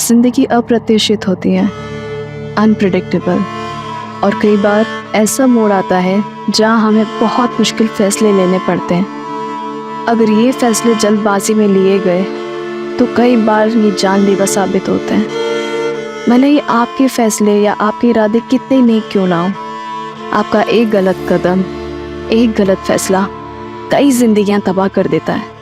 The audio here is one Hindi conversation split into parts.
जिंदगी अप्रत्याशित होती है, अनप्रिडिक्टेबल, और कई बार ऐसा मोड़ आता है जहां हमें बहुत मुश्किल फैसले लेने पड़ते हैं। अगर ये फैसले जल्दबाजी में लिए गए तो कई बार ये जानलेवा साबित होते हैं। भले ही आपके फैसले या आपके इरादे कितने नेक क्यों ना हो, आपका एक गलत कदम, एक गलत फैसला कई जिंदगियां तबाह कर देता है।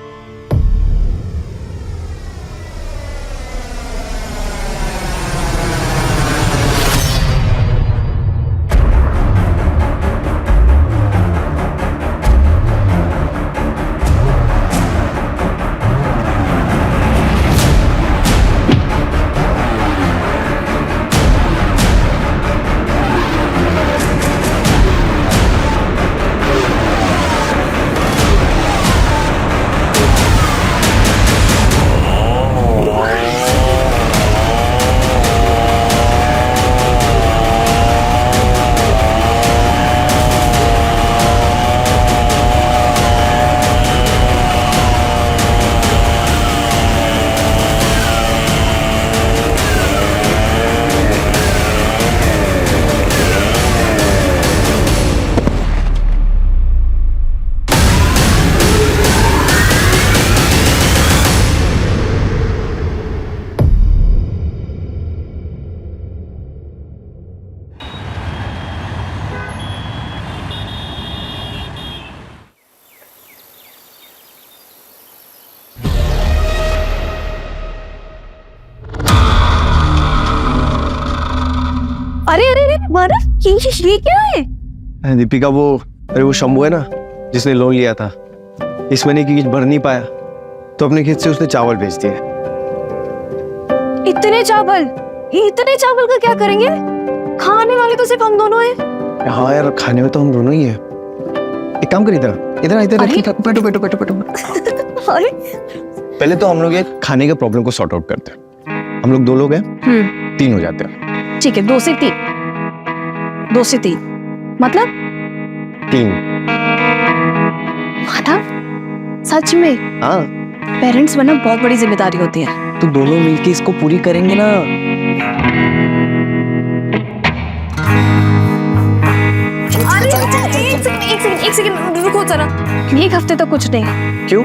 अरे अरे अरे मानव, ये क्या है? दीपिका, वो शंभू है ना जिसने लोन लिया था, इस महीने की किस्त भर नहीं पाया तो अपने खेत से उसने चावल बेच दिए। इतने चावल का क्या करेंगे? खाने वाले तो सिर्फ हम दोनों हैं। हाँ यार, खाने में तो हम दोनों ही हैं। एक काम कर, इधर बैठो। अरे पहले तो हम लोग ये खाने के प्रॉब्लम को सॉर्ट आउट करते हैं। हम लोग 2 लोग हैं, 3 हो जाते हैं। ठीक है, 2 से 3 मतलब 3। मानव, सच में हाँ, पेरेंट्स बनना बहुत बड़ी जिम्मेदारी होती है। तो दोनों मिलके इसको पूरी करेंगे ना। एक सेकंड रुको जरा। एक हफ्ते तक कुछ नहीं। क्यों?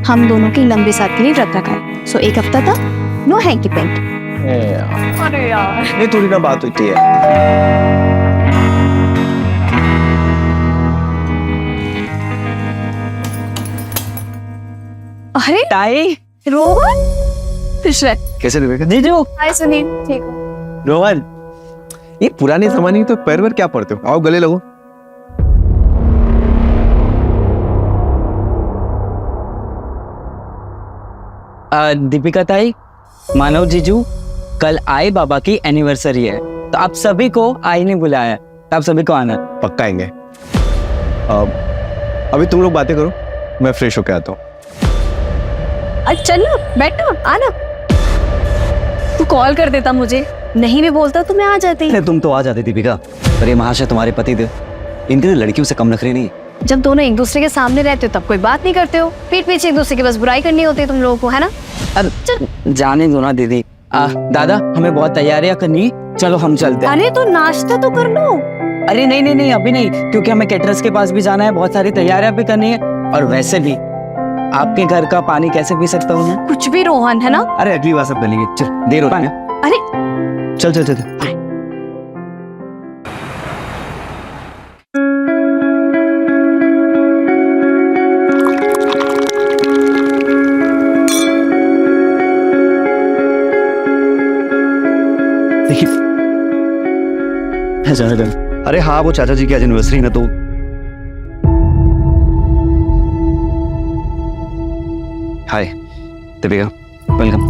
हम दोनों की लंबे साथ के लिए व्रत रखा है, सो एक हफ्ता तक नो हैंकी पेंट। अरे यार, ये थोड़ी ना बात होती है। अरे ताई, रोहन, खुश रह। कैसे दीपिका? जीजू, हाय सुनील, ठीक हो? रोहन, ये पुराने जमाने की तो पैर पर क्या पड़ते हो? आओ गले लगो। दीपिका ताई, मानव जीजू, कल आई बाबा की एनिवर्सरी है, तो आप सभी को आई ने बुलाया है, तो आप सभी को आना। पक्का आएंगे। अभी तुम लोग बातें करो, मैं फ्रेश होके आता हूँ। चलो बैठो, आना। तू कॉल कर देता मुझे, नहीं भी बोलता तो मैं आ जाती। तुम तो आ जाती दीपिका, पर ये महाशय तुम्हारे पति थे, इनके लड़कियों से कम नखरे नहीं। जब दोनों एक दूसरे के सामने रहते हो तब कोई बात नहीं करते हो, पीठ पीछे एक दूसरे की बस बुराई करनी होती है तुम लोगों को, है ना? अब जाने दो ना दीदी। दादा, हमें बहुत तैयारियां करनी, चलो हम चलते हैं। अरे तो नाश्ता तो कर लो। अरे नहीं अभी नहीं, क्योंकि हमें कैटरर्स के पास भी जाना है, बहुत सारी तैयारियां भी करनी है, और वैसे भी आपके घर का पानी कैसे पी सकता हूँ मैं? कुछ भी रोहन, है ना? अरे अगली बार सब कर लेंगे, चल देर हो रही है। अरे चल। देखिए, अरे हाँ, वो चाचा जी की आज एनिवर्सरी ना, तो हाय दीपिका, वेलकम।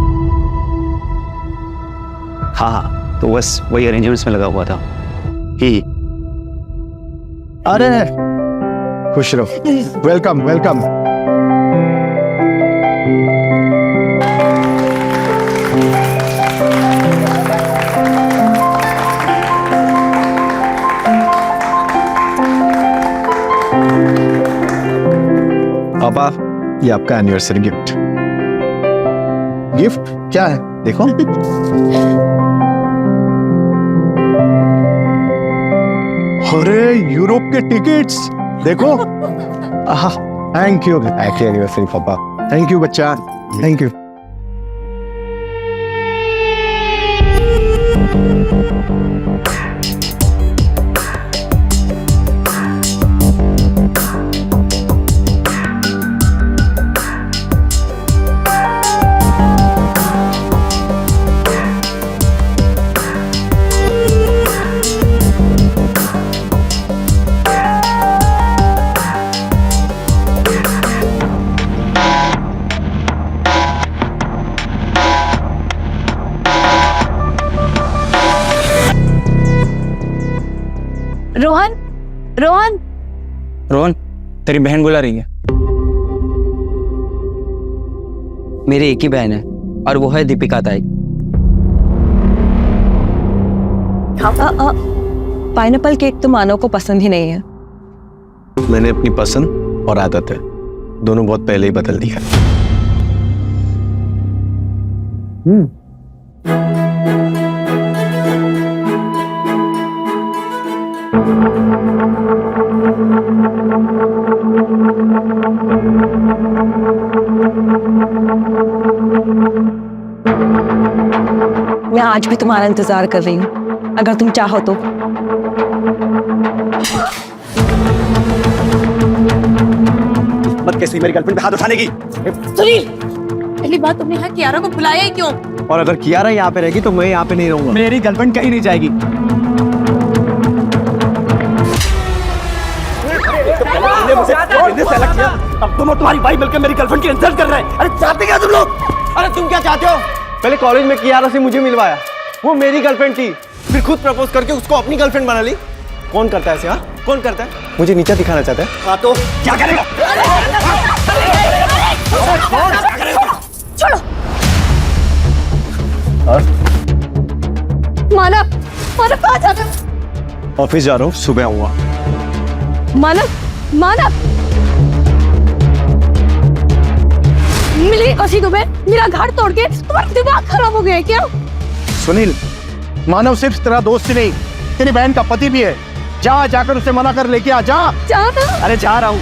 हाँ, तो बस वही अरेंजमेंट्स में लगा हुआ था ही। अरे खुश रहो। वेलकम। पापा, ये आपका एनिवर्सरी गिफ्ट। गिफ्ट क्या है देखो। अरे यूरोप के टिकट्स देखो। थैंक यू, हैप्पी एनिवर्सरी पापा। थैंक यू बच्चा, थैंक यू। रोहन, रोहन, रोहन, तेरी बहन बुला रही है। मेरी एक ही बहन है और वो है दीपिका ताई। पाइनएप्पल केक तो मानव को पसंद ही नहीं है। मैंने अपनी पसंद और आदत है दोनों बहुत पहले ही बदल दिया। मैं आज भी तुम्हारा इंतजार कर रही हूँ, अगर तुम चाहो तो। मत कैसी मेरी गर्लफ्रेंड पे हाथ उठाने की। सुनील, पहली बात तुमने यहाँ कियारा को बुलाया ही क्यों? और अगर कियारा यहाँ पे रहेगी तो मैं यहाँ पे नहीं रहूंगा। मेरी गर्लफ्रेंड कहीं नहीं जाएगी। अब तुम और तुम्हारी भाई मिलकर मेरी गर्लफ्रेंड की इंसल्ट कर रहे हैं। अरे चाहते क्या तुम लोग? अरे तुम क्या चाहते हो? पहले कॉलेज में कियारा से मुझे मिलवाया, वो मेरी गर्लफ्रेंड थी, फिर खुद प्रपोज करके उसको अपनी गर्लफ्रेंड बना ली। कौन करता है ऐसे? हाँ, कौन करता है? मुझे नीचा दिखाना चाहता है। हाँ तो क्या करेगा? छोड़ो। मानव, मानव कहाँ जा रहे हो? ऑफिस जा रहा हूँ, सुबह आऊंगा। मानव, मानव, मिली कसी तुम्हें मेरा घर तोड़ के तुम्हारा दिमाग खराब हो गया है क्या? सुनील, मानव सिर्फ तेरा दोस्त ही नहीं, तेरी बहन का पति भी है। जाकर उसे मना कर लेके आ जा। जाना? अरे जा रहा हूँ।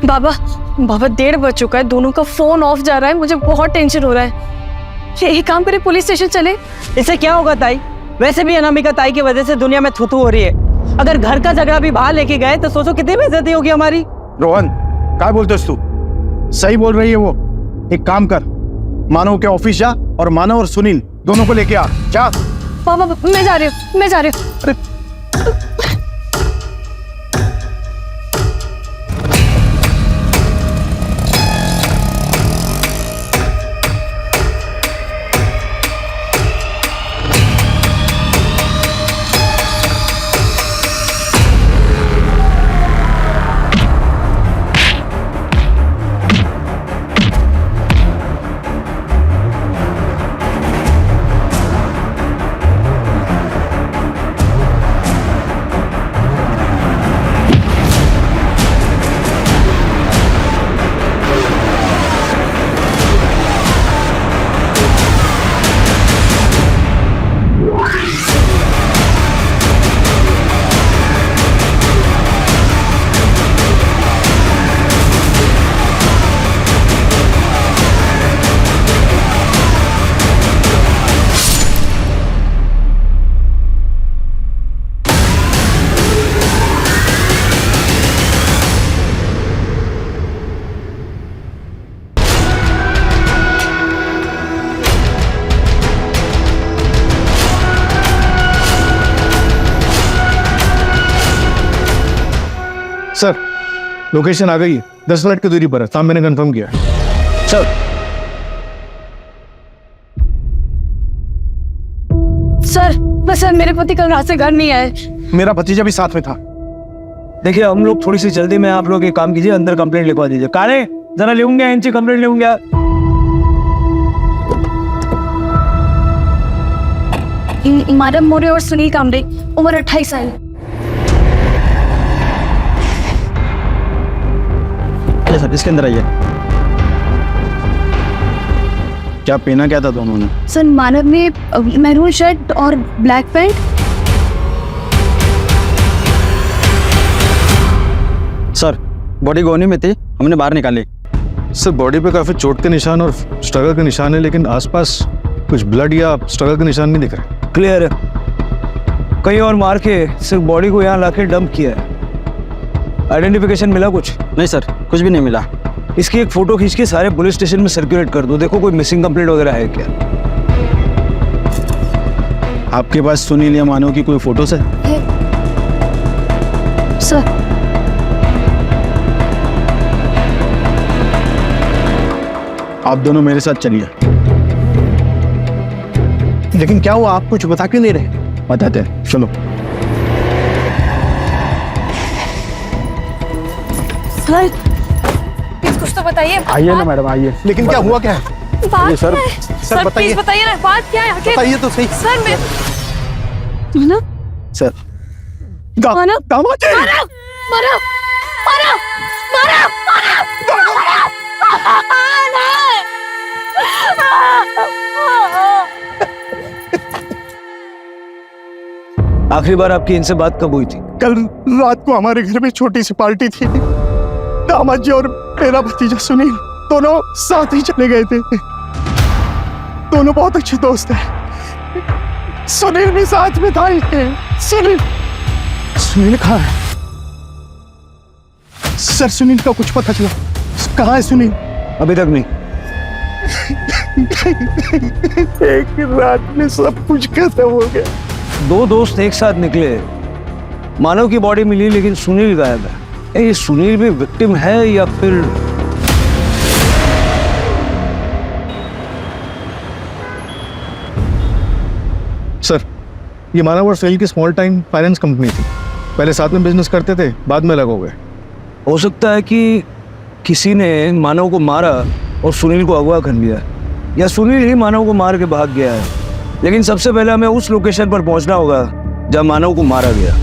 बाबा, बाबा 1:30 बज चुका है, दोनों का फोन ऑफ जा रहा है, मुझे बहुत टेंशन हो रहा है। एक काम करे, पुलिस स्टेशन चले। इससे क्या होगा ताई? वैसे भी अनामिका ताई की वजह से दुनिया में थुथु हो रही है। अगर घर का झगड़ा भी बाहर लेके गए तो सोचो कितनी बेइज्जती होगी हमारी। रोहन, क्या बोलते तू? सही बोल रही है वो। एक काम कर, मानव के ऑफिस जा और मानव और सुनील दोनों को लेके आ। जा। बाबा, मैं जा रही हूँ, मैं जा रही हूँ। सर, लोकेशन आ गई है, 10 मिनट की दूरी पर है, साहब मैंने कंफर्म किया। सर सर मेरे पति कल रात से घर नहीं आए। मेरा भतीजा भी साथ में था। देखिए हम लोग थोड़ी सी जल्दी में, आप लोग एक काम कीजिए, अंदर कंप्लेंट लिखवा दीजिए। काले जरा लेंगे इनसे कंप्लेंट लेंगे। माधव मोरे और सुनील कामरे, उम्र 28 साल। सर इसके अंदर आइए। क्या पहना क्या था दोनों ने? सर मानव ने मैरून शर्ट और ब्लैक पैंट। सर बॉडी गोनी में थी, हमने बाहर निकाली। सर बॉडी पे काफी चोट के निशान और स्ट्रगल के निशान है, लेकिन आसपास कुछ ब्लड या स्ट्रगल के निशान नहीं दिख रहे। क्लियर है, कहीं और मार के सिर्फ बॉडी को यहाँ लाके डंप किया है। आइडेंटिफिकेशन मिला कुछ? नहीं सर, कुछ भी नहीं मिला। इसकी एक फोटो खींच के सारे पुलिस स्टेशन में सर्कुलेट कर दो, देखो कोई मिसिंग कंप्लेंट वगैरह है क्या। आपके पास सुनील या मानव की कोई फोटोज है? सर आप दोनों मेरे साथ चलिए। लेकिन क्या हुआ, आप कुछ बता क्यों नहीं रहे? बताते हैं, चलो। सर कुछ तो बताइए। आइए ना मैडम, आइए। लेकिन क्या हुआ, क्या है? बात सर, क्या है? सर बताइए। प्लीज बताइए ना, बात क्या है आखिर? बताइए तो सही। सर मैं मानव सर मानव दामाद जी! मानव मानव मानव आखिरी बार आपकी इनसे बात कब हुई थी? कल रात को हमारे घर में छोटी सी पार्टी थी। दामाद जी और मेरा भतीजा सुनील दोनों साथ ही चले गए थे। दोनों बहुत अच्छे दोस्त हैं। सुनील भी साथ में था। सुनील कहाँ है? सर सुनील का कुछ पता चला? कहाँ है सुनील? अभी तक नहीं। एक रात में सब कुछ खत्म हो गया। दो दोस्त एक साथ निकले, मानव की बॉडी मिली लेकिन सुनील गायब है। ये सुनील भी विक्टिम है या फिर? सर ये मानव और सुनील की स्मॉल टाइम फाइनेंस कंपनी थी। पहले साथ में बिजनेस करते थे, बाद में अलग हो गए। हो सकता है कि किसी ने मानव को मारा और सुनील को अगवा कर लिया, या सुनील ही मानव को मार के भाग गया है। लेकिन सबसे पहले हमें उस लोकेशन पर पहुंचना होगा जहां मानव को मारा गया।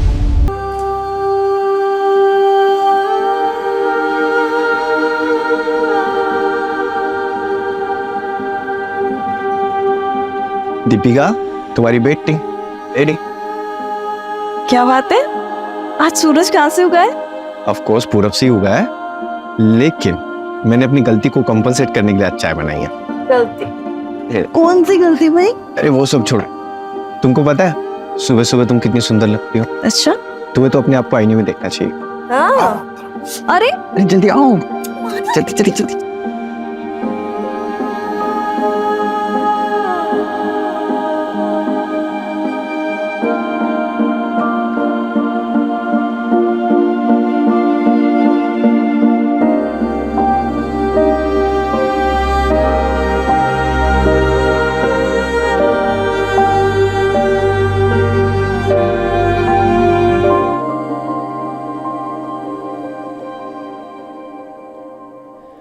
दीपिका, तुम्हारी बेटी रेडी? क्या बात है, आज सूरज कहाँ से उगा है? ऑफ कोर्स पूरब से ही उगा है, लेकिन मैंने अपनी गलती को कंपनसेट करने के लिए आज चाय बनाई है। गलती? ये, कौन सी गलती भाई? अरे वो सब छोड़, तुमको पता है सुबह सुबह तुम कितनी सुंदर लगती हो। अच्छा। तुम्हें तो अपने आप को आईने में देखना चाहिए। अरे अरे जल्दी आओ, जल्दी जल्दी जल्दी।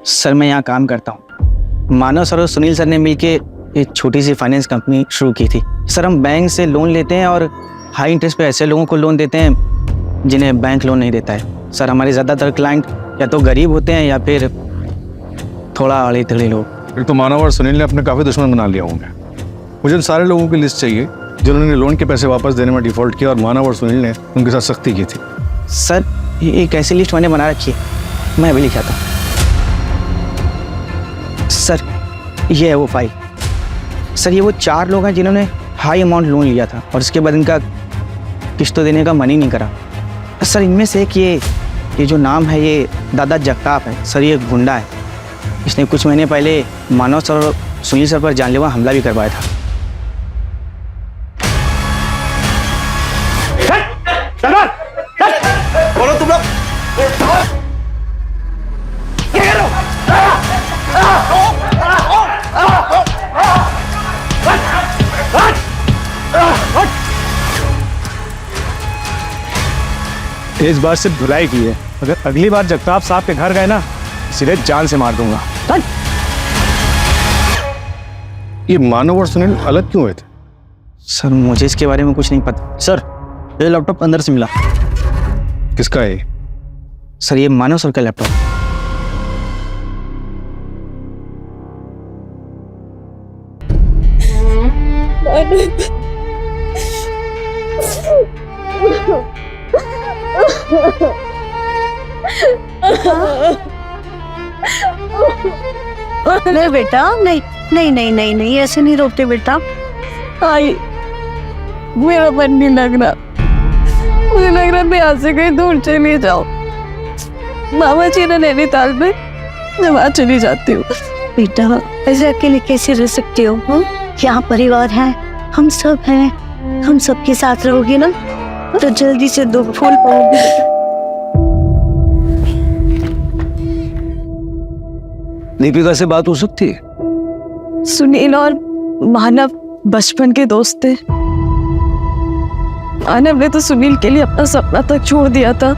सर मैं यहाँ काम करता हूँ। मानव सर और सुनील सर ने मिलके एक छोटी सी फाइनेंस कंपनी शुरू की थी। सर हम बैंक से लोन लेते हैं और हाई इंटरेस्ट पे ऐसे लोगों को लोन देते हैं जिन्हें बैंक लोन नहीं देता है। सर हमारे ज़्यादातर क्लाइंट या तो गरीब होते हैं या फिर थोड़ा अड़े तड़े लोग। फिर तो मानव और सुनील ने अपने काफी दुश्मन बना लिया होंगे। मुझे उन सारे लोगों की लिस्ट चाहिए जिन्होंने लोन के पैसे वापस देने में डिफॉल्ट किया और मानव और सुनील ने उनके साथ सख्ती की थी। सर ये एक ऐसी लिस्ट मैंने बना रखी है, मैं अभी लिखा था। सर ये है वो फाइल। सर ये वो 4 लोग हैं जिन्होंने हाई अमाउंट लोन लिया था और इसके बाद इनका किस्तों देने का मन ही नहीं करा। सर इनमें से एक ये जो नाम है ये दादा जगताप है। सर ये एक गुंडा है, इसने कुछ महीने पहले मानव सर और सुनील सर पर जानलेवा हमला भी करवाया था। बोलो तुम लोग। इस बार सिर्फ धुलाई की है, अगर अगली बार जगताप साहब के घर गए ना सीधे जान से मार दूंगा। चल। ये मानव और सुनील अलग क्यों हुए थे? सर मुझे इसके बारे में कुछ नहीं पता। सर ये लैपटॉप अंदर से मिला। किसका है? सर ये मानव सर का लैपटॉप। नहीं बेटा, नहीं नहीं नहीं नहीं नहीं, ऐसे नहीं रोकते बेटा। आई मेरा मन नहीं लग रहा, मुझे लग रहा मैं यहाँ से कहीं दूर चली जाऊँ। मामा जी ने नैनीताल में, मैं वहाँ चली जाती हूँ। बेटा ऐसे अकेले कैसे रह सकते हो? यहाँ परिवार है, हम सब हैं, हम सबके साथ रहोगी ना तो जल्दी से दो फूल पाओगे। दीपिका से बात हो सकती है? सुनील और मानव बचपन के दोस्त थे। मानव ने तो सुनील के लिए अपना सपना तक छोड़ दिया था।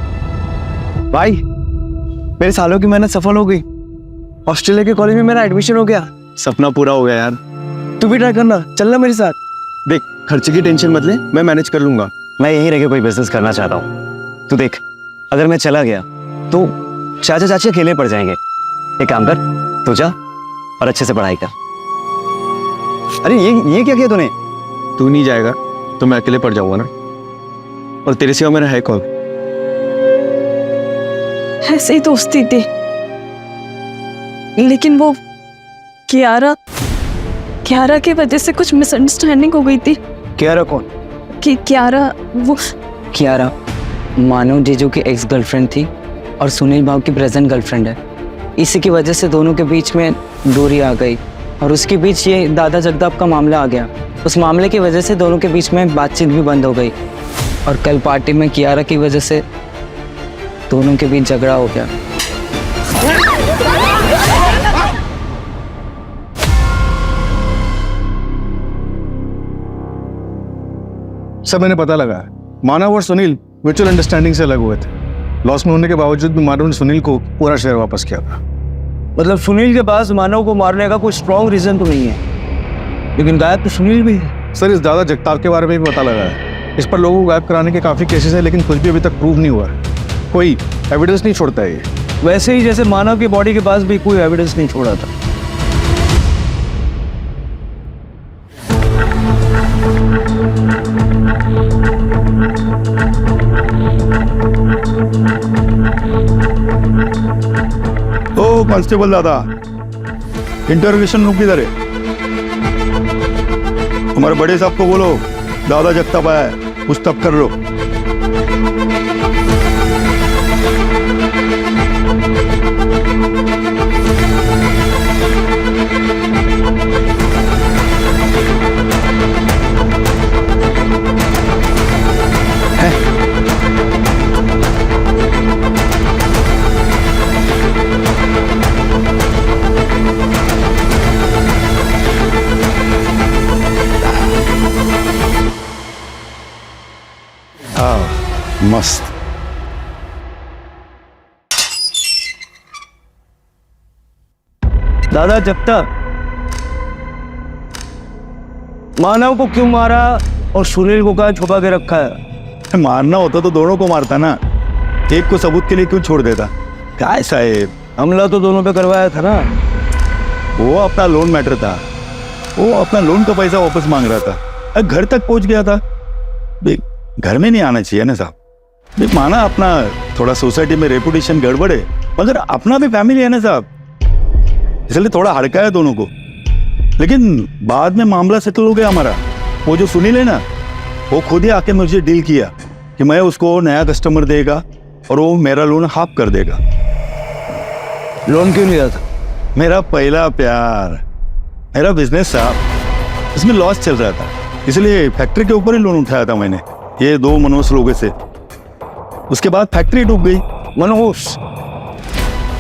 भाई मेरे सालों की मेहनत सफल हो गई, ऑस्ट्रेलिया के कॉलेज में मेरा एडमिशन हो गया, सपना पूरा हो गया यार। तू भी ट्राई करना, चलना मेरे साथ। देख खर्चे की टेंशन मत ले, मैं मैनेज कर लूंगा। मैं यहीं रह के कोई बिजनेस करना चाहता हूँ। तू देख, अगर मैं चला गया तो चाचा चाची अकेले पड़ जाएंगे। एक काम कर, तू जा और अच्छे से पढ़ाई कर। अरे ये क्या किया तूने? तू नहीं जाएगा तो मैं अकेले पड़ जाऊंगा ना, और तेरे सिवा मेरा है कौन? ऐसे ही दोस्ती थी, लेकिन वो कियारा की वजह से कुछ मिसअंडरस्टैंडिंग हो गई थी। कियारा कौन? कि कियारा वो कियारा मानव जीजू की एक्स गर्लफ्रेंड थी और सुनील भाव की प्रेजेंट गर्लफ्रेंड है। इसी की वजह से दोनों के बीच में दूरी आ गई और उसके बीच ये दादा जगताप का मामला आ गया। उस मामले की वजह से दोनों के बीच में बातचीत भी बंद हो गई और कल पार्टी में कियारा की वजह से दोनों के बीच झगड़ा हो गया। सब मैंने पता लगा, मानव और सुनील म्यूचुअल अंडरस्टैंडिंग से अलग हुए थे। लॉस में होने के बावजूद भी मानव ने सुनील को पूरा शेयर वापस किया था। मतलब सुनील के पास मानव को मारने का कोई स्ट्रॉन्ग रीजन तो नहीं है, लेकिन गायब तो सुनील भी है। सर इस दादा जगताप के बारे में भी पता लगा है। इस पर लोगों को गायब कराने के काफी केसेस है, लेकिन कुछ भी अभी तक प्रूव नहीं हुआ है। कोई एविडेंस नहीं छोड़ता है ये। वैसे ही जैसे मानव की बॉडी के पास भी कोई एविडेंस नहीं छोड़ा था। ओ कांस्टेबल दादा, इंटरोगेशन रूम किधर है? हमारे बड़े साहब को बोलो दादा जगताप आया है, पूछताछ कर लो। मस्त। दादा जगताप, मानव को क्यों मारा और सुनील को कहाँ छुपा के रखा है? मारना होता तो दोनों को मारता ना, एक को सबूत के लिए क्यों छोड़ देता? क्या है साहेब, हमला तो दोनों पे करवाया था ना। वो अपना लोन मैटर था, वो अपना लोन का पैसा वापस मांग रहा था, घर तक पहुंच गया था। घर में नहीं आना चाहिए ना साहब। माना अपना थोड़ा सोसाइटी में रेपुटेशन गड़बड़ है, मगर अपना भी फैमिली है ना साहब, इसलिए थोड़ा हड़का है दोनों को। लेकिन बाद में मामला सेटल हो गया हमारा। वो जो सुनील है ना, वो खुद ही आके मुझे डील किया कि मैं उसको नया कस्टमर देगा और वो मेरा लोन हाफ कर देगा। लोन क्यों लिया था? मेरा पहला प्यार, मेरा बिजनेस साहब, इसमें लॉस चल रहा था, इसलिए फैक्ट्री के ऊपर ही लोन उठाया था मैंने, ये 2 मनोज लोगों से। उसके बाद फैक्ट्री डूब गई। मनोज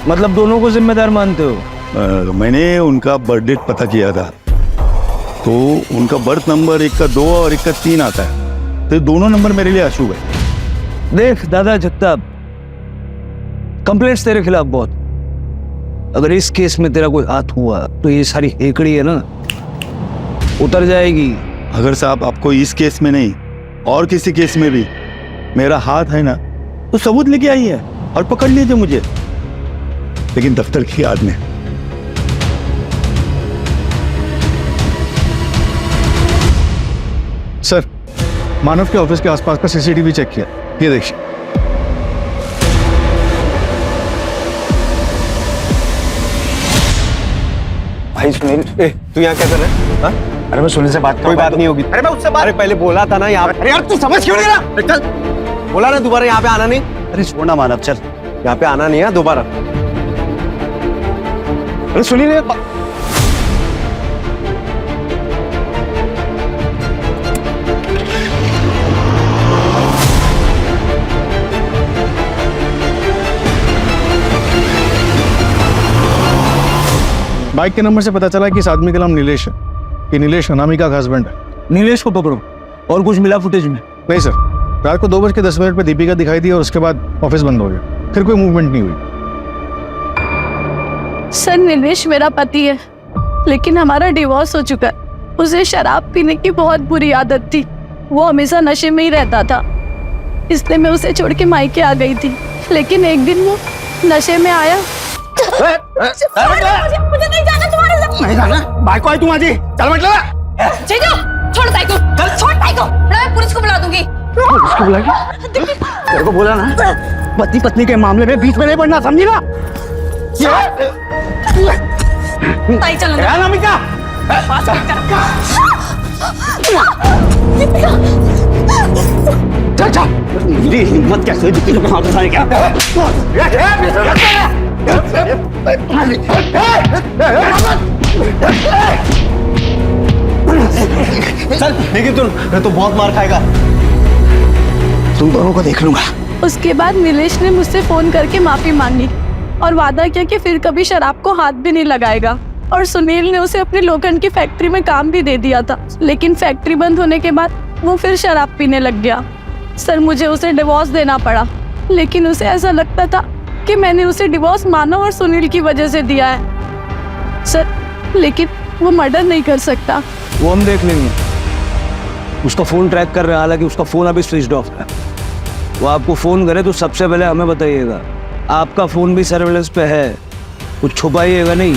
मतलब दोनों को जिम्मेदार मानते हो? मैंने उनका बर्थ डेट पता किया था, तो उनका बर्थ नंबर एक का 2 और एक का 3 आता है, तो दोनों नंबर मेरे लिए अशुभ है। देख दादा जगताप, कंप्लेंट्स तेरे खिलाफ बहुत। अगर इस केस में तेरा कोई हाथ हुआ तो ये सारी हेकड़ी है ना, उतर जाएगी। अगर साहब आपको इस केस में नहीं और किसी केस में भी मेरा हाथ है ना, तो सबूत लेके आई है और पकड़ लीजिए मुझे, लेकिन दफ्तर की याद में। सर, मानव के ऑफिस के आसपास का सीसीटीवी चेक किया, ये देखिए। भाई सुनील, तू यहाँ क्या कर रहा है? हाँ? अरे मैं सुनील से बात, कोई बात नहीं होगी। अरे मैं उससे बात, अरे पहले बोला था ना यहाँ। अरे यार तू समझ क्यों नहीं रहा? चल, बोला ना दोबारा यहाँ पे आना नहीं। अरे छोड़ना मानव, चल यहाँ पे आना नहीं है दोबारा। अरे सुनील, बाइक के नंबर से पता चला कि इस आदमी का नाम नीलेश है। ये नीलेश अनामिका का हस्बैंड है। नीलेश को पकड़ो। और कुछ मिला फुटेज में? नहीं सर, रात को 2:10 पे दीपिका दिखाई दी और उसके बाद ऑफिस बंद हो गया, फिर कोई मूवमेंट नहीं हुई। सर नीलेश मेरा पति है, लेकिन हमारा डिवोर्स हो चुका है। उसे शराब पीने की बहुत बुरी आदत थी, वो हमेशा नशे में ही रहता था, इसलिए मैं उसे छोड़ के मायके आ गई थी। लेकिन एक दिन वो नशे में आया। मुझे नहीं जाना तुम्हारे साथ। नहीं जाना, बाइक को आई तुम आज ही, चल मत लगा। जीजू, छोड़ साइको, छोड़ साइको, मैं पुलिस को बुला दूंगी। उसको बुलाएगी? तेरे को बोला ना, पति पत्नी के मामले में बीच में नहीं पड़ना, समझी ना? ताई चल अंदर। अनामिका, चल चल। मेरी हिम्मत कैसे हुई दीपिका को वापस आने की? चल, लेकिन मैं तो बहुत मार खाएगा। तुम दोनों को देख लूंगा। उसके बाद नीलेश ने मुझसे फोन करके माफी मांगी और वादा किया कि फिर कभी शराब को हाथ भी नहीं लगाएगा। और सुनील ने उसे अपनी लोखंड की फैक्ट्री में काम भी दे दिया था, लेकिन फैक्ट्री बंद होने के बाद वो फिर शराब पीने लग गया। सर मुझे उसे डिवोर्स देना पड़ा, लेकिन उसे ऐसा लगता था कि मैंने उसे डिवोर्स मानव और सुनील की वजह से दिया है। सर लेकिन वो मर्डर नहीं कर सकता। वो हम देख लेंगे। उसका फोन ट्रैक कर रहे हैं, हालांकि उसका फोन अभी स्विच ऑफ है। वो आपको फोन करे तो सबसे पहले हमें बताइएगा। आपका फोन भी सर्वेलेंस पे है, कुछ छुपाइएगा नहीं।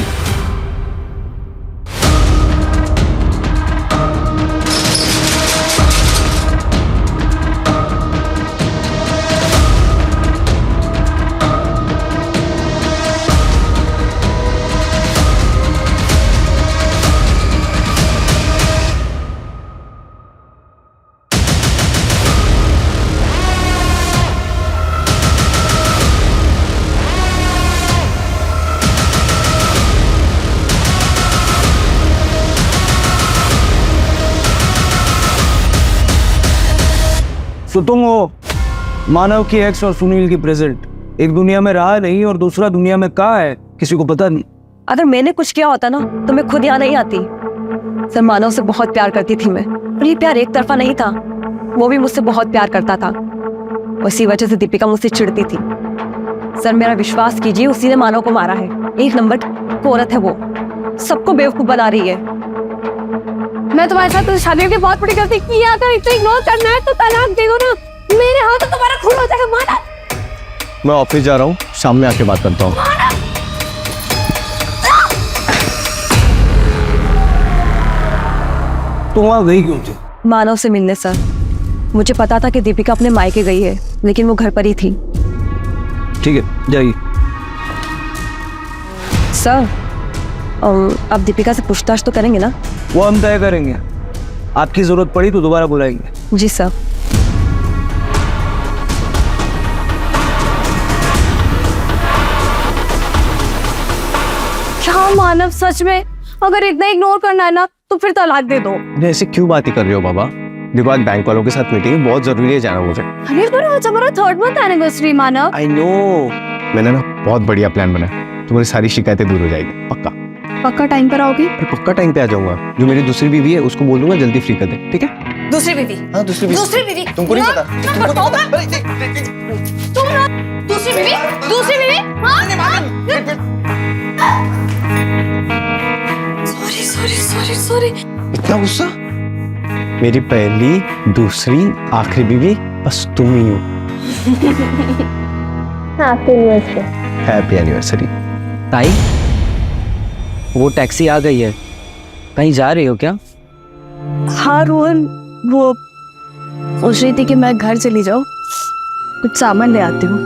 तो तुम हो मानव की एक्स और सुनील की प्रेजेंट। एक दुनिया में रहा नहीं और दूसरा दुनिया में कहाँ है, किसी को पता नहीं। अगर मैंने कुछ किया होता ना तो मैं खुद यहाँ नहीं आती। सर मानव से बहुत प्यार करती थी मैं, और ये प्यार एक तरफा नहीं था, वो भी मुझसे बहुत प्यार करता था। उसी वजह से दीपिका मुझसे चिढ़ती थी। सर मेरा विश्वास कीजिए, उसी ने मानव को मारा है। एक नंबर की औरत है वो, सबको बेवकूफ बना रही है। मैं तुम्हारे साथ शादी की बहुत बड़ी गलती की। अगर इसे इग्नोर करना है तो तलाक दे दो ना, मेरे हाथ तो तुम्हारा खून हो जाएगा। माना, मैं ऑफिस जा रहा हूँ, शाम में आके बात करता हूँ। तुम वहां गई क्यों थी? मानव से मिलने सर। मुझे पता था कि दीपिका अपने मायके गई है, लेकिन वो घर पर ही थी। ठीक है जाइए। सर अब दीपिका से पूछताछ तो करेंगे ना? वो हम तय करेंगे, आपकी जरूरत पड़ी तो दोबारा बुलाएंगे। जी सर। क्या मानव सच में अगर इतना इग्नोर करना है ना तो फिर तलाक दे दो। ऐसे क्यों बातें कर रहे हो बाबा? देखो आज बैंक वालों के साथ मीटिंग है, बहुत जरूरी है जाना मुझे। अरे पर आज हमारा 3rd month anniversary Manav. I know, मैंने ना बहुत बढ़िया प्लान बनाया, तुम्हारी सारी शिकायतें दूर हो जाएगी। पक्का पक्का टाइम पर आओगी? पक्का टाइम पे आ जाऊंगा। जो मेरी दूसरी बीवी है उसको बोल दूंगा जल्दी फ्री कर दे, ठीक है? दूसरी बीवी। हाँ दूसरी बीवी। दूसरी बीवी तुमको नहीं पता? तुम बताओ ना। तुम ना दूसरी बीवी। दूसरी बीवी। Sorry sorry sorry sorry. इतना गुस्सा? मेरी पहली, दूसरी, आखिरी बीवी बस तुम ही हो। Happy anniversary. ताई, वो टैक्सी आ गई है, कहीं जा रही हो क्या? हाँ रोहन, वो सोच रही थी कि मैं घर चली जाऊँ, कुछ सामान ले आती हूँ,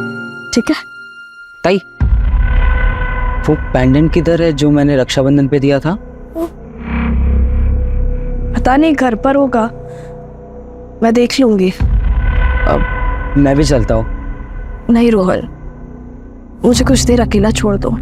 ठीक है? ताई, वो पेंडेंट किधर है जो मैंने रक्षाबंधन पे दिया था? पता नहीं, घर पर होगा, मैं देख लूंगी। अब मैं भी चलता हूँ। नहीं रोहन, मुझे कुछ देर अकेला छोड़ दो।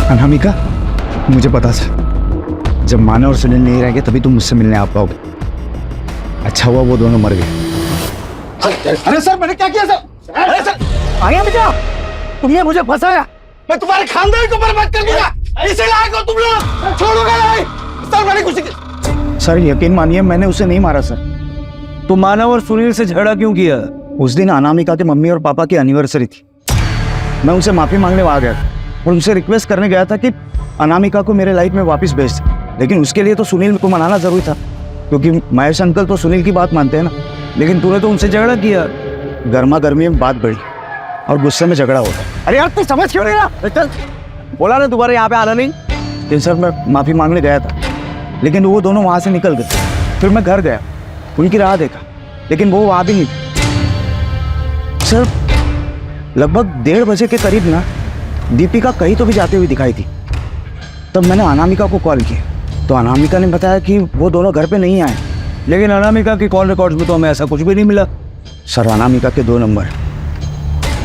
अनामिका, मुझे पता था जब मानव और सुनील नहीं रहेंगे तभी तुम मुझसे मिलने आ पाओगे। अच्छा हुआ वो दोनों मर गए। अरे सर, मैंने क्या किया सर? अरे सर, आगे बेटा, तुमने मुझे फंसाया, मैं तुम्हारे खानदान को बर्बाद कर दूंगा। इसे लायक हो तुम लोग, छोड़ोगे नहीं। सर मैंने कुछ। सर यकीन मानिए, मैंने उसे नहीं मारा सर। तो मानव और सुनील से झगड़ा क्यों किया? उस दिन अनामिका के मम्मी और पापा की एनिवर्सरी थी। मैं उनसे माफी मांगने आ गया और उनसे रिक्वेस्ट करने गया था कि अनामिका को मेरे लाइफ में वापस भेज दे, लेकिन उसके लिए तो सुनील को मनाना जरूरी था, क्योंकि महेश अंकल तो सुनील की बात मानते हैं ना। लेकिन तूने तो उनसे झगड़ा किया। गर्मा गर्मी में बात बढ़ी और गुस्से में झगड़ा होता। अरे यार तू समझ क्यों नहीं रहा? चल, बोला ना दोबारा यहाँ पे आना नहीं। लेकिन सर मैं माफी मांगने गया था, लेकिन वो दोनों वहाँ से निकल गए। फिर मैं घर गया, उनकी राह देखा, लेकिन वो वहाँ भी नहीं थे। सर लगभग 1:30 बजे के करीब ना दीपिका कहीं तो भी जाते हुए दिखाई थी। तब मैंने अनामिका को कॉल किया तो अनामिका ने बताया कि वो दोनों घर पे नहीं आए। लेकिन अनामिका की कॉल रिकॉर्ड्स में तो हमें ऐसा कुछ भी नहीं मिला। सर अनामिका के 2 नंबर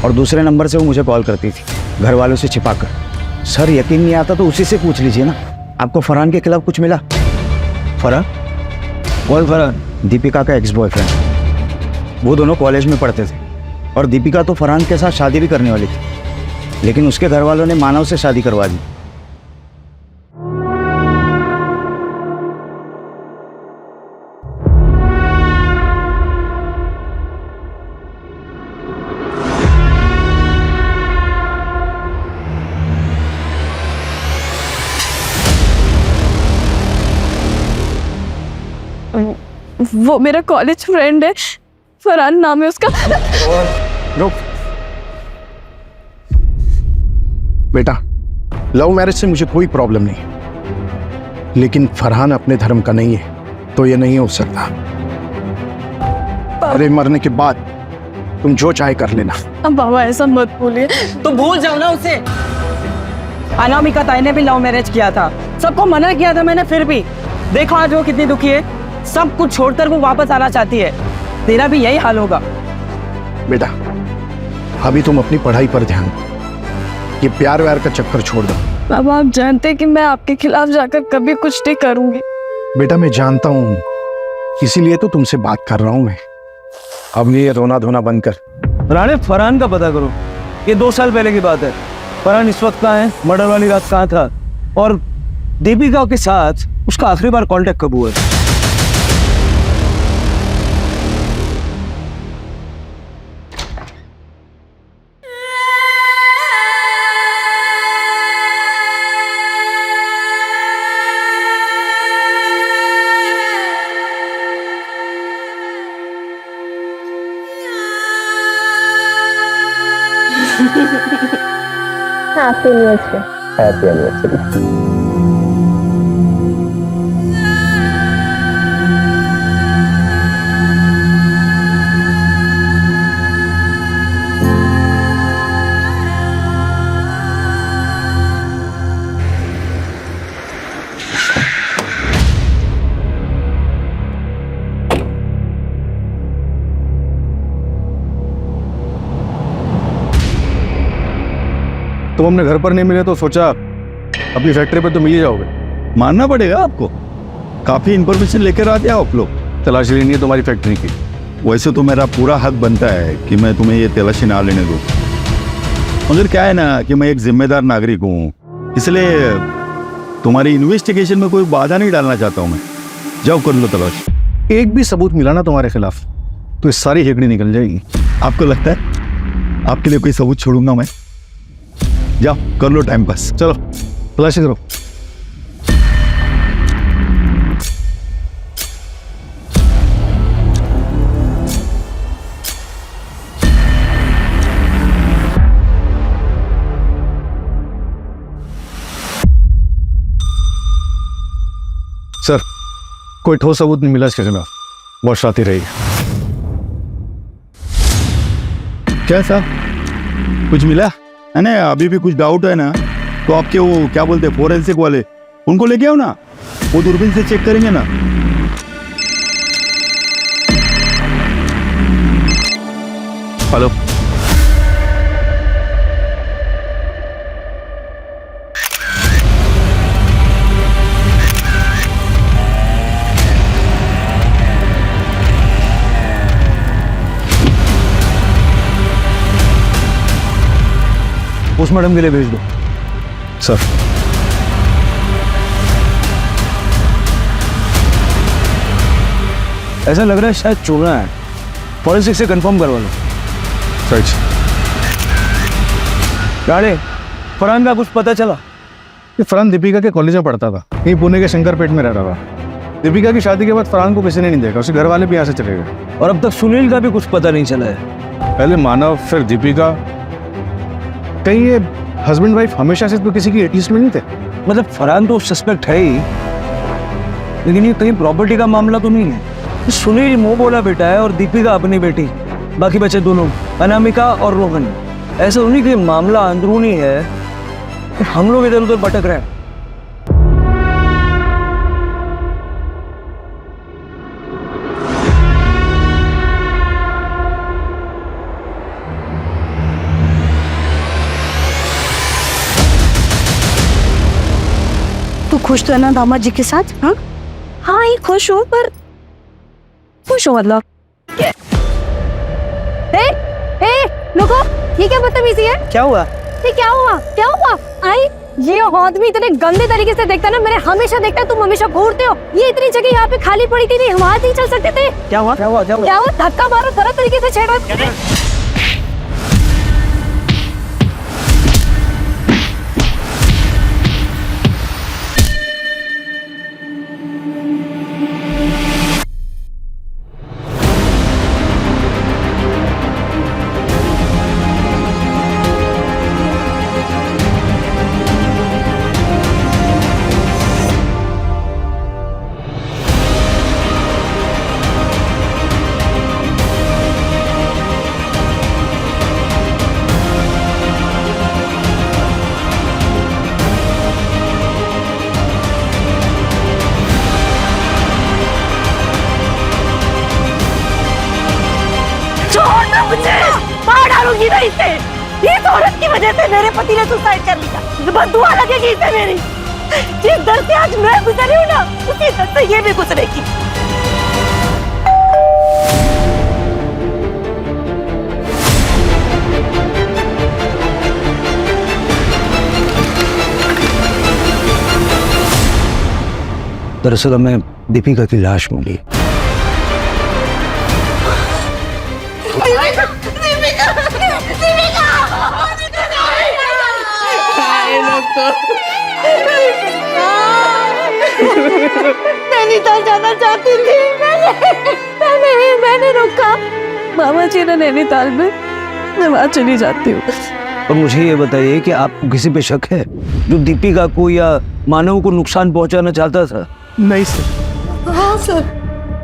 और दूसरे नंबर से वो मुझे कॉल करती थी, घर वालों से छिपाकर। सर यकीन नहीं आता तो उसी से पूछ लीजिए ना, आपको फरहान के खिलाफ कुछ मिला? फरहान? कौन फरहान? दीपिका का एक्स बॉयफ्रेंड। वो दोनों कॉलेज में पढ़ते थे और दीपिका तो फरहान के साथ शादी भी करने वाली थी, लेकिन उसके घर वालों ने मानव से शादी करवा दी। वो मेरा कॉलेज फ्रेंड है, फरहान नाम है उसका। रुक बेटा, लव मैरिज से मुझे कोई प्रॉब्लम नहीं है, लेकिन फरहान अपने धर्म का नहीं है तो ये नहीं हो सकता। अरे मरने के बाद तुम जो चाहे कर लेना। अब बाबा ऐसा मत बोलिए। तो भूल जाओ ना उसे। अनामिका ताई ने भी लव मैरिज किया था, सबको मना किया था मैंने, फिर भी देखो आज वो कितनी दुखी है। सब कुछ छोड़कर वो वापस आना चाहती है। तेरा भी यही हाल होगा। बेटा अभी तुम अपनी पढ़ाई पर ध्यान दो, ये प्यार व्यार का चक्कर छोड़ दो। बाबा आप जानते हैं कि मैं आपके खिलाफ जाकर कभी कुछ नहीं करूंगी। बेटा मैं जानता हूँ, इसीलिए तो तुमसे बात कर रहा हूँ मैं। अब ये रोना धोना बंद कर। राणे, फरहान का पता करो। ये 2 साल पहले की बात है। फरहान इस वक्त कहाँ है? मर्डर वाली रात कहाँ था? और दीपिका के साथ उसका आखिरी बार कांटेक्ट कब हुआ? Happy anniversary. तुम अपने घर पर नहीं मिले तो सोचा अपनी फैक्ट्री पे तो मिल ही जाओगे। मानना पड़ेगा आपको, काफी इंफॉर्मेशन लेकर आते हैं आप लोग। तलाशी लेनी है तुम्हारी फैक्ट्री की। वैसे तो मेरा पूरा हक बनता है कि मैं तुम्हें ये तलाशी ना लेने दूं, मगर क्या है ना कि मैं एक जिम्मेदार नागरिक हूँ, इसलिए तुम्हारी इन्वेस्टिगेशन में कोई बाधा नहीं डालना चाहता हूँ मैं। जाओ कर लो तलाश। एक भी सबूत मिला ना तुम्हारे खिलाफ तो इस सारी हेकड़ी निकल जाएगी। आपको लगता है आपके लिए कोई सबूत छोड़ूंगा मैं? जाओ कर लो टाइम पास। चलो तलाशी करो। सर, कोई ठोस सबूत नहीं मिला इसके खिलाफ। बहुत शातिर रही। क्या साहब कुछ मिला है ना? अभी भी कुछ डाउट है ना तो आपके वो क्या बोलते हैं फोरेंसिक वाले, उनको लेके आओ ना, वो दूरबीन से चेक करेंगे ना। हेलो, पोस्टमार्टम के लिए भेज दो। सर ऐसा लग रहा है शायद चोरा है, फॉरेंसिक से कंफर्म करवा लो। सच गाड़े फरहान का कुछ पता चला? ये फरहान दीपिका के कॉलेज में पढ़ता था, यहीं पुणे के शंकरपेट में रह रहा था। दीपिका की शादी के बाद फरहान को किसी ने नहीं देखा, उसके घर वाले भी यहाँ से चले गए। और अब तक सुनील का भी कुछ पता नहीं चला है। पहले मानव फिर दीपिका, कहीं ये हस्बैंड वाइफ हमेशा से तो किसी की एटीज में नहीं थे? मतलब फरहान तो सस्पेक्ट है ही, लेकिन ये कहीं प्रॉपर्टी का मामला तो नहीं है। सुनील मुंह बोला बेटा है और दीपिका अपनी बेटी, बाकी बचे दोनों अनामिका और रोहन। ऐसा उन्हीं के मामला अंदरूनी है, हम लोग इधर उधर भटक रहे हैं। तू खुश तो है ना दामाद जी के साथ? हाँ हाँ ये खुश हूँ, पर खुश हूँ मतलब रुको, ये क्या बदतमीजी है? क्या हुआ? ये क्या हुआ? क्या हुआ? आई ये आदमी इतने गंदे तरीके से देखता ना, मैंने हमेशा देखता, तुम हमेशा घूरते हो। ये इतनी जगह यहाँ पे खाली पड़ी थी, नहीं हम वहाँ नहीं चल सकते थे? क्या हुआ? क्या हुआ? क्या हुआ? क्या हुआ? धक्का मारो, गलत तरीके से छेड़ा। मुझे मार डालूंगी मैं इसे। इस औरत की वजह से मेरे पति ने सुसाइड कर लिया। बददुआ लगेगी इसे मेरी। जिस दर से आज मैं गुजरी हूँ ना, उसी दर से ये भी गुजरेगी। दरअसल हमें दीपिका की लाश मिली। नैनीताल जाना चाहती थी मैंने रोका। मामा जी ने नैनीताल में, मैं वहाँ चली जाती हूँ। और मुझे ये बताइए कि आपको किसी पे शक है जो दीपिका को या मानव को नुकसान पहुंचाना चाहता था? नहीं सर। हाँ सर,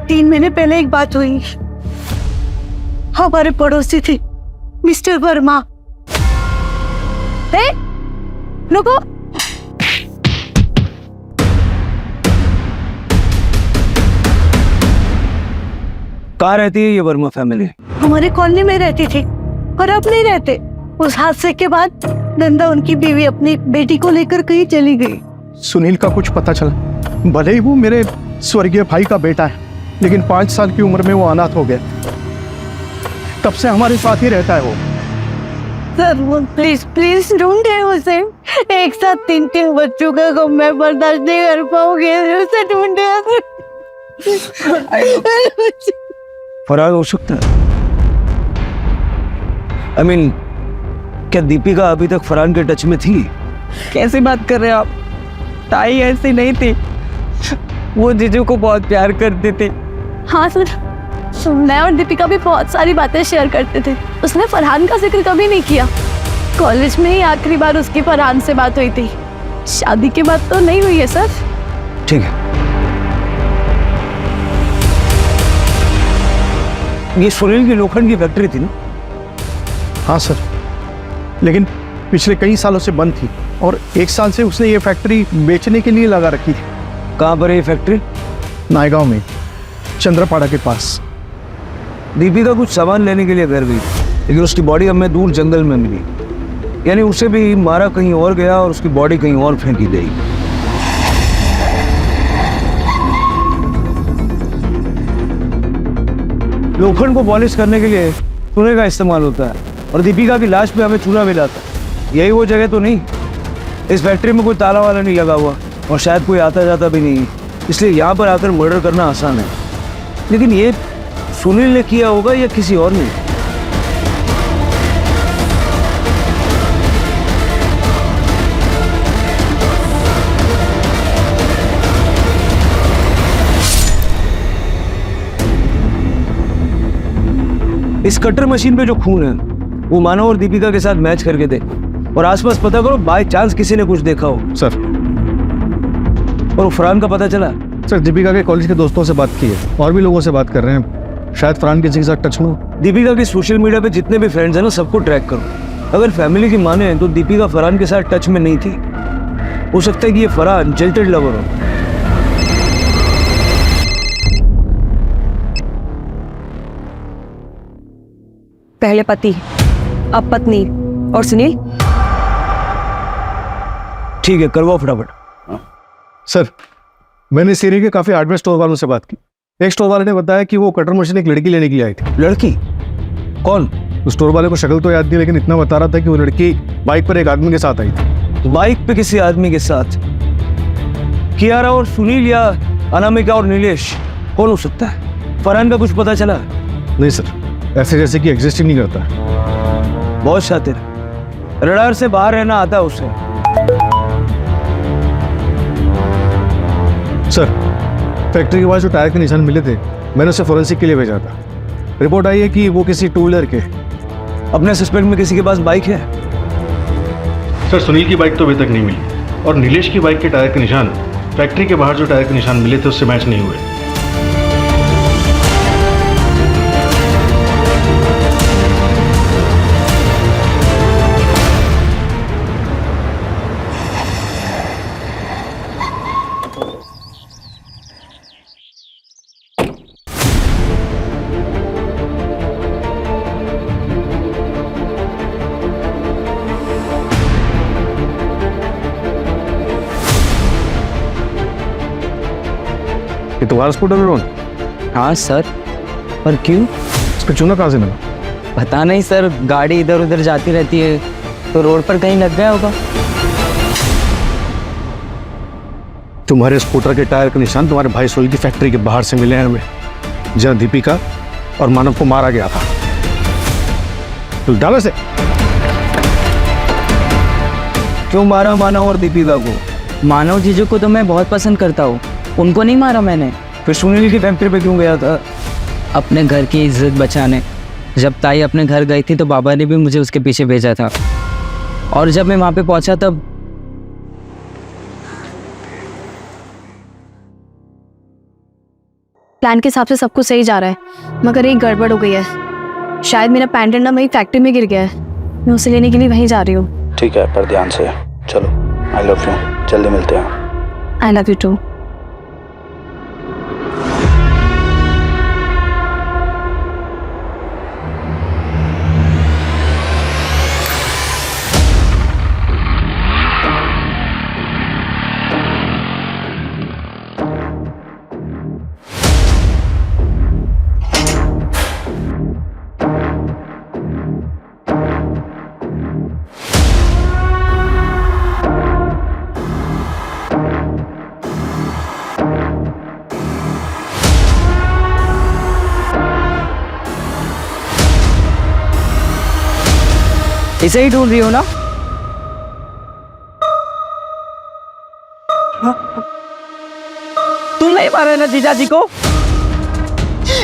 3 महीने पहले एक बात हुई। हमारे पड़ोसी थी मिस्टर वर्मा। रुको, कहाँ रहती है ये वर्मा फैमिली? हमारे कॉलोनी में रहती थी और अब नहीं रहते। उस हादसे के बाद नंदा उनकी बीवी अपनी बेटी को लेकर कहीं चली गई। सुनील का कुछ पता चला, भले ही वो मेरे स्वर्गीय भाई का बेटा है, लेकिन 5 साल की उम्र में वो अनाथ हो गया। तब से हमारे साथ ही रहता है वो। सर प्लीज प्लीज ढूंढे उसे। एक साथ 3 बच्चों का गम मैं बर्दाश्त नहीं कर पाऊंगी, उसे ढूंढे। फरार हो सकता है। I mean, क्या दीपिका अभी तक फरहान के टच में थी? कैसी बात कर रहे हैं आप? ताई ऐसी नहीं थी, वो जीजू को बहुत प्यार करती थी। हाँ सर, मैं और दीपिका भी बहुत सारी बातें शेयर करते थे। उसने फरहान का जिक्र कभी नहीं किया। कॉलेज में ही आखिरी बार उसकी फरहान से बात हुई थी। शादी के बाद तो नहीं हुई है सर। ठीक है, ये सुनील की लोखंड की फैक्ट्री थी ना? हाँ सर, लेकिन पिछले कई सालों से बंद थी और 1 साल से उसने ये फैक्ट्री बेचने के लिए लगा रखी थी। कहाँ पर है ये फैक्ट्री? नायगांव में, चंद्रपाड़ा के पास। दीपिका कुछ सामान लेने के लिए घर गई, लेकिन उसकी बॉडी हमें दूर जंगल में मिली। यानी उसे भी मारा कहीं और गया और उसकी बॉडी कहीं और फेंकी गई। लोखंड को पॉलिश करने के लिए चूने का इस्तेमाल होता है और दीपिका की लाश पे हमें चूना मिला था। यही वो जगह तो नहीं? इस फैक्ट्री में कोई ताला वाला नहीं लगा हुआ और शायद कोई आता जाता भी नहीं, इसलिए यहाँ पर आकर मर्डर करना आसान है। लेकिन ये सुनील ने किया होगा या किसी और ने? इस कटर मशीन पे जो खून है वो मानव और दीपिका के साथ मैच करके दे और आसपास पता करो, बाय चांस किसी ने कुछ देखा हो। सर, और फरहान का पता चला? सर दीपिका के कॉलेज के दोस्तों से बात की है और भी लोगों से बात कर रहे हैं, शायद फरहान किसी के साथ टच में हो। दीपिका के सोशल मीडिया पे जितने भी फ्रेंड्स हैं ना, सबको ट्रैक करो। अगर फैमिली की माने तो दीपिका फरहान के साथ टच में नहीं थी। हो सकता है कि ये फरहान जिल्टेड लवर हो। पहले पति, अब पत्नी और सुनील। ठीक है, करवाओ फटाफट। सर, मैंने इस एरिया के काफी हार्डवेयर स्टोर वालों से बात की। एक स्टोर वाले ने बताया कि वो कटर मशीन एक लड़की लेने के लिए आई थी। लड़की? कौन? उस स्टोर वाले को शक्ल तो याद नहीं, लेकिन इतना बता रहा था कि वो लड़की बाइक पर एक आदमी के साथ आई थी। बाइक पे किसी आदमी के साथ? कियारा और सुनील या अनामिका और नीलेश? कौन हो सकता है? फरहान का कुछ पता चला? नहीं सर, ऐसे जैसे कि एग्जिस्ट ही नहीं करता। बहुत शातिर, रडार से बाहर रहना आता है उसे। सर, फैक्ट्री के पास जो टायर के निशान मिले थे, मैंने उसे फोरेंसिक के लिए भेजा था। रिपोर्ट आई है कि वो किसी टू व्हीलर के। अपने सस्पेक्ट में किसी के पास बाइक है? सर, सुनील की बाइक तो अभी तक नहीं मिली और नीलेश की बाइक के टायर के निशान फैक्ट्री के बाहर जो टायर के निशान मिले थे उससे मैच नहीं हुए। ये तुम्हारा स्कूटर है रोहन? हाँ सर, पर क्यों? इस पे चूना कहाँ से मिला? पता नहीं सर, गाड़ी इधर उधर जाती रहती है तो रोड पर कहीं लग गया होगा। तुम्हारे स्कूटर के टायर के निशान तुम्हारे भाई सोल की फैक्ट्री के बाहर से मिले हैं हमें, जहाँ दीपिका और मानव को मारा गया था। तो डालो से। क्यों मारा मानव और दीपिका को? मानव जीजू को तो मैं बहुत पसंद करता हूँ, उनको नहीं मारा मैंने। फिर सुनील की फैक्ट्री पे क्यों गया था? अपने घर की इज्जत बचाने। जब ताई अपने घर गई थी तो बाबा ने भी मुझे उसके पीछे भेजा था, और जब मैं वहाँ पे पहुँचा तब प्लान के हिसाब से सब कुछ सही जा रहा है, मगर एक गड़बड़ हो गई है। शायद मेरा पेंडेंट ना वही फैक्ट्री में गिर गया है। मैं उसे लेने के लिए वहीं जा रही हूँ। ठीक है, पर ध्यान से चलो। आई लव यू, जल्दी मिलते हैं। I love you too. इसे ही ढूंढ रही हो ना? तुम नहीं मारे ना जीजा जी को?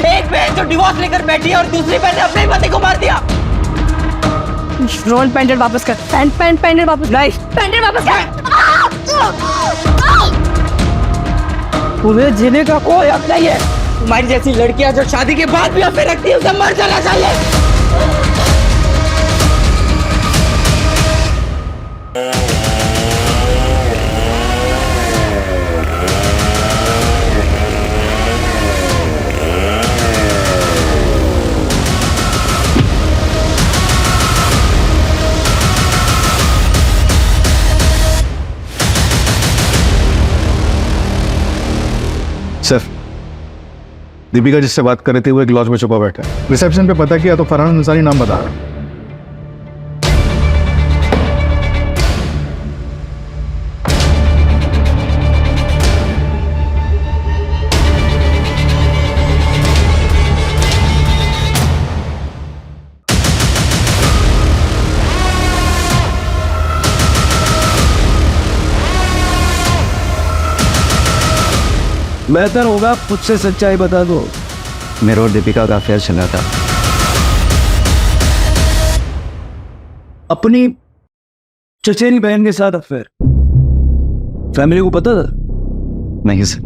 एक बहन जो डिवोर्स लेकर बैठी है और दूसरी बहन ने अपने पति को मार दिया। रोहन पैंडेट वापस कर। पैंडेट वापस नहीं, पैंडेट वापस तुम्हें जीने का कोई हक नहीं है। तुम्हारी जैसी लड़कियां जो शादी के बाद भी अफेयर रखती है उसे मर जाना चाहिए। सर, दीपिका जिससे बात कर रहे थे वो एक लॉज में छुपा बैठा है। रिसेप्शन पे पता किया तो फरहान अंसारी नाम बता रहा है। बेहतर होगा खुद से सच्चाई बता दो। मेरे और दीपिका का अफेयर चल रहा था। अपनी चचेरी बहन के साथ अफेयर? फैमिली को पता था? नहीं सर।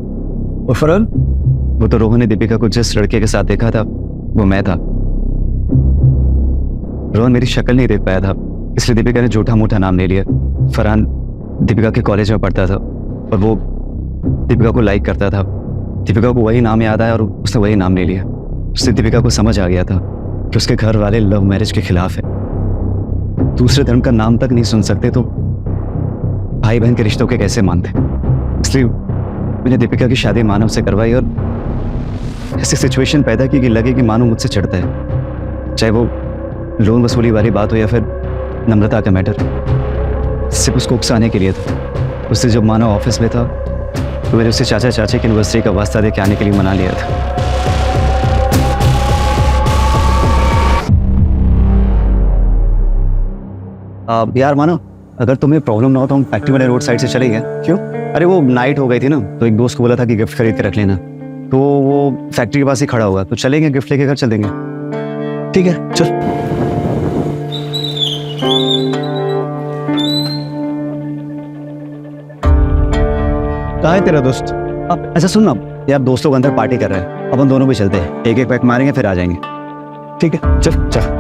और फरहान? वो तो रोहन ने दीपिका को जिस लड़के के साथ देखा था वो मैं था। रोहन मेरी शक्ल नहीं देख पाया था, इसलिए दीपिका ने झूठा मूठा नाम ले लिया। फरहान दीपिका के कॉलेज में पढ़ता था और वो दीपिका को लाइक करता था। दीपिका को वही नाम याद आया और उसने वही नाम ले लिया। उससे दीपिका को समझ आ गया था कि उसके घर वाले लव मैरिज के खिलाफ है, दूसरे धर्म का नाम तक नहीं सुन सकते तो भाई बहन के रिश्तों के कैसे मानते। इसलिए मैंने दीपिका की शादी मानव से करवाई और ऐसी सिचुएशन पैदा की कि लगे कि मानव मुझसे चिढ़ता है, चाहे वो लोन वसूली वाली बात हो या फिर नम्रता का मैटर। सिर्फ उसको उकसाने के लिए था। उससे जब मानव ऑफिस में था तो मैंने उससे चाचा चाची की एनिवर्सरी का वास्ता दे के आने के लिए मना लिया था। यार मानो, अगर तुम्हें प्रॉब्लम ना हो तो हम फैक्ट्री वाले रोड साइड से चले गए। क्यों? अरे वो नाइट हो गई थी ना, तो एक दोस्त को बोला था कि गिफ्ट खरीद के रख लेना, तो वो फैक्ट्री के पास ही खड़ा हुआ, तो चलेंगे गिफ्ट लेके घर चल देंगे। ठीक है चल। कहाँ है तेरा दोस्त? अच्छा सुन ना यार, दोस्तों के अंदर पार्टी कर रहे हैं, अपन दोनों भी चलते हैं, एक एक पैक मारेंगे फिर आ जाएंगे। ठीक है चल चल।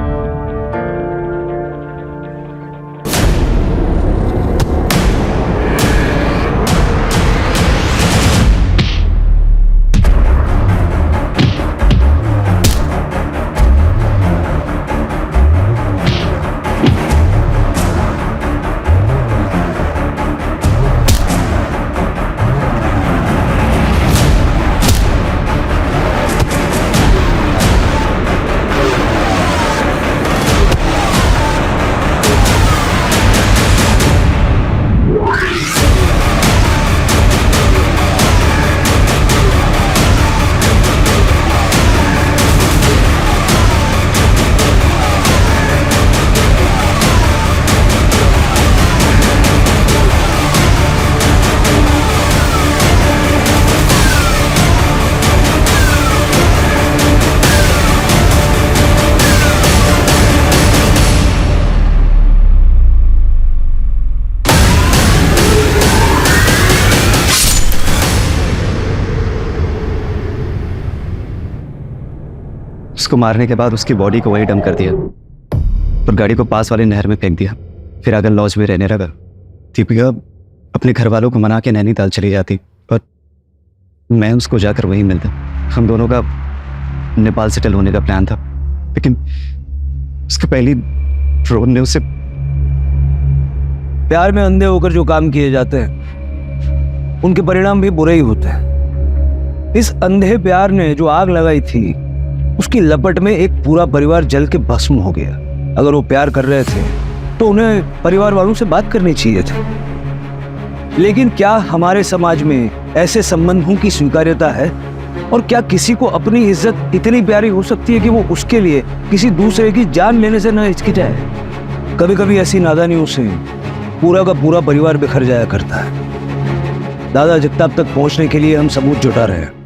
उसको मारने के बाद उसकी बॉडी को वही डंप कर दिया और गाड़ी को पास वाली नहर में फेंक दिया। फिर अगर लॉज में रहने लगा। दीपिका अपने घर वालों को मना के नैनीताल चली जाती और मैं उसको जाकर वहीं मिलता। हम दोनों का नेपाल सेटल होने का प्लान था, लेकिन उसके पहली रोहन ने उसे प्यार में अंधे होकर जो काम किए जाते हैं उनके परिणाम भी बुरे ही होते हैं। इस अंधे प्यार ने जो आग लगाई थी उसकी लपट में एक पूरा परिवार जल के भस्म हो गया। अगर वो प्यार कर रहे थे तो उन्हें परिवार वालों से बात करनी चाहिए थी। लेकिन क्या हमारे समाज में ऐसे संबंधों की स्वीकार्यता है? और क्या किसी को अपनी इज्जत इतनी प्यारी हो सकती है कि वो उसके लिए किसी दूसरे की जान लेने से न हिचकिचाए? कभी कभी ऐसी नादानियों से पूरा का पूरा परिवार बिखर जाया करता है। दादा जगताप तक पहुंचने के लिए हम सबूत जुटा रहे हैं।